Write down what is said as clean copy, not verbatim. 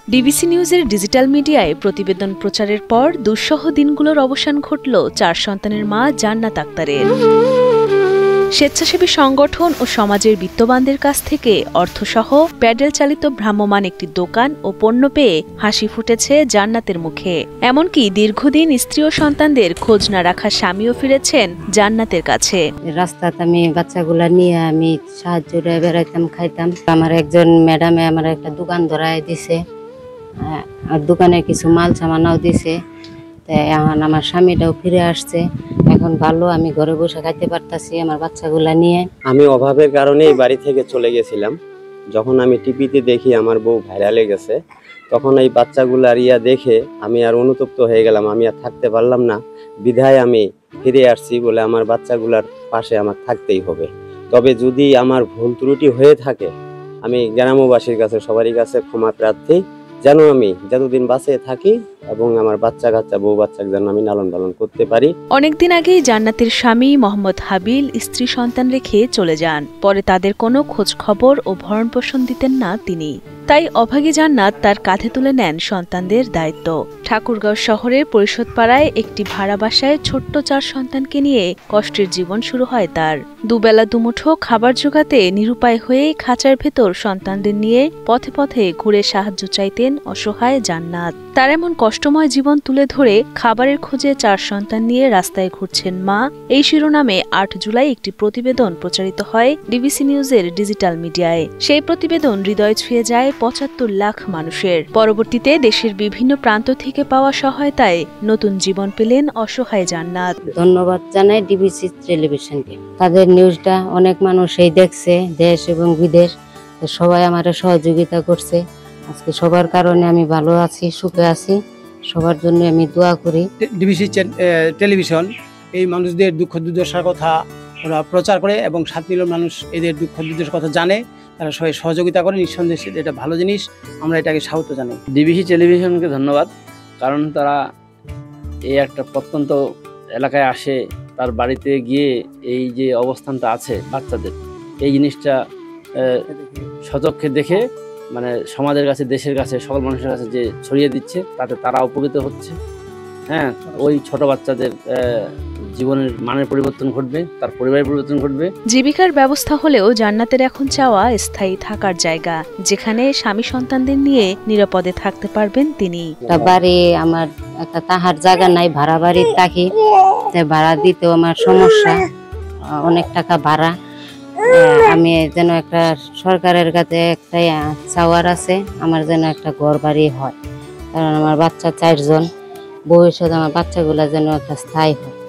DBC নিউজের digital মিডিয়ায় প্রতিবেদন প্রচারের পর দুঃসহ দিনগুলোর অবসান ঘটল 4 সন্তানের মা জান্নাত আক্তারের। স্বেচ্ছাসেবী সংগঠন ও সমাজের বিত্তবানদের কাছ থেকে অর্থসহ প্যাডেল চালিত ভ্রাম্যমাণ একটি দোকান ও পণ্য পেয়ে হাসি ফুটেছে জান্নাতের মুখে। এমনকি দীর্ঘদিন স্ত্রী ও সন্তানদের খোঁজ না রাখা স্বামীও ফিরেছেন জান্নাতের কাছে। রাস্তাতে আমি বাচ্চাগুলা নিয়ে আমি সাহায্য বেড়াইতাম, খাইতাম। আমার একজন ম্যাডামে আমার একটা দোকান ধরায় দিছে, আর দোকানে কিছু মাল সামানাও দিছে। এখন আমার স্বামীটাও ফিরে আসছে, এখন ভালো, আমি ঘরে বসে খাইতে পারতাছি আমার বাচ্চাগুলা নিয়ে। আমি অভাবের কারণে এই বাড়ি থেকে চলে গেছিলাম। যখন আমি টিভিতে দেখি আমার বউ ভাইরালে গেছে, তখন এই বাচ্চাগুলার দেখে আমি আর অনুতপ্ত হয়ে গেলাম। আমি আর থাকতে পারলাম না, বিধায় আমি ফিরে আসছি বলে আমার বাচ্চাগুলার পাশে আমার থাকতেই হবে। তবে যদি আমার ভুল ত্রুটি হয়ে থাকে, আমি গ্রামবাসীর কাছে সবারই কাছে ক্ষমা প্রার্থী, যেন আমি যতদিন বাঁচে থাকি এবং আমার বাচ্চা কাচ্চা বউ বাচ্চাকে যেন আমি লালন পালন করতে পারি। অনেকদিন আগেই জান্নাতের স্বামী মোহাম্মদ হাবিল স্ত্রী সন্তান রেখে চলে যান। পরে তাদের কোনো খোঁজ খবর ও ভরণ পোষণ দিতেন না তিনি। তাই অভাগী জান্নাত তার কাঁধে তুলে নেন সন্তানদের দায়িত্ব। ঠাকুরগাঁও শহরের পরিষদপাড়ায় একটি ভাড়া বাসায় ছোট্ট 4 সন্তানকে নিয়ে কষ্টের জীবন শুরু হয় তার। দুবেলা দুমুঠো খাবার জোগাতে নিরুপায় হয়ে খাঁচার ভেতর সন্তানদের নিয়ে পথে পথে ঘুরে সাহায্য চাইতেন অসহায় জান্নাত। তার এমন কষ্টময় জীবন তুলে ধরে খাবারের খোঁজে 4 সন্তান নিয়ে রাস্তায় ঘুরছেন মা, এই শিরোনামে 8 জুলাই একটি প্রতিবেদন প্রচারিত হয় ডিবিসি নিউজের ডিজিটাল মিডিয়ায়। সেই প্রতিবেদন হৃদয় ছুঁয়ে যায় 75 লাখ মানুষের। পরবর্তীতে দেশের বিভিন্ন প্রান্ত থেকে পাওয়া সহায়তায় নতুন জীবন পেলেন অসহায় জান্নাত। ধন্যবাদ জানাই ডিবিসি টেলিভিশনকে। তাদের নিউজটা অনেক মানুষই দেখছে, দেশ এবং বিদেশ, সবাই আমার সহযোগিতা করছে। আজকে সবার কারণে আমি ভালো আছি, সুখে আছি। সবার জন্য আমি দোয়া করি। ডিবিসি টেলিভিশন এই মানুষদের দুঃখ দুর্দশার কথা ওরা প্রচার করে এবং 7 মিলিয়ন মানুষ এদের দুঃখ দুর্দশার কথা জানে। তারা সবাই সহযোগিতা করে, নিঃসন্দেহে এটা ভালো জিনিস, আমরা এটাকে স্বাগত জানাই। ডিবিসি টেলিভিশনকে ধন্যবাদ, কারণ তারা এই একটা প্রত্যন্ত এলাকায় আসে, তার বাড়িতে গিয়ে এই যে অবস্থানটা আছে বাচ্চাদের, এই জিনিসটা সচক্ষে দেখে মানে সমাজের কাছে, দেশের কাছে, সকল মানুষের কাছে যে ছড়িয়ে দিচ্ছে, তাতে তারা উপকৃত হচ্ছে। হ্যাঁ, ওই ছোট বাচ্চাদের জীবনের মানের পরিবর্তন ঘটবে, তার পরিবারের পরিবর্তন ঘটবে। জীবিকার ব্যবস্থা হলেও জান্নাতের এখন চাওয়া স্থায়ী থাকার জায়গা, যেখানে স্বামী সন্তানদের নিয়ে নিরাপদে থাকতে পারবেন তিনি। একটা বাড়ি, আমার একটা তাহার জায়গা নাই, ভাড়া বাড়ি থাকি, ভাড়া দিতেও আমার সমস্যা, অনেক টাকা ভাড়া। আমি যেন একটা সরকারের কাছে একটা চাওয়ার আছে, আমার যেন একটা ঘর বাড়ি হয়, কারণ আমার বাচ্চা 4 জন, ভবিষ্যতে আমার বাচ্চাগুলা যেন একটা স্থায়ী হয়।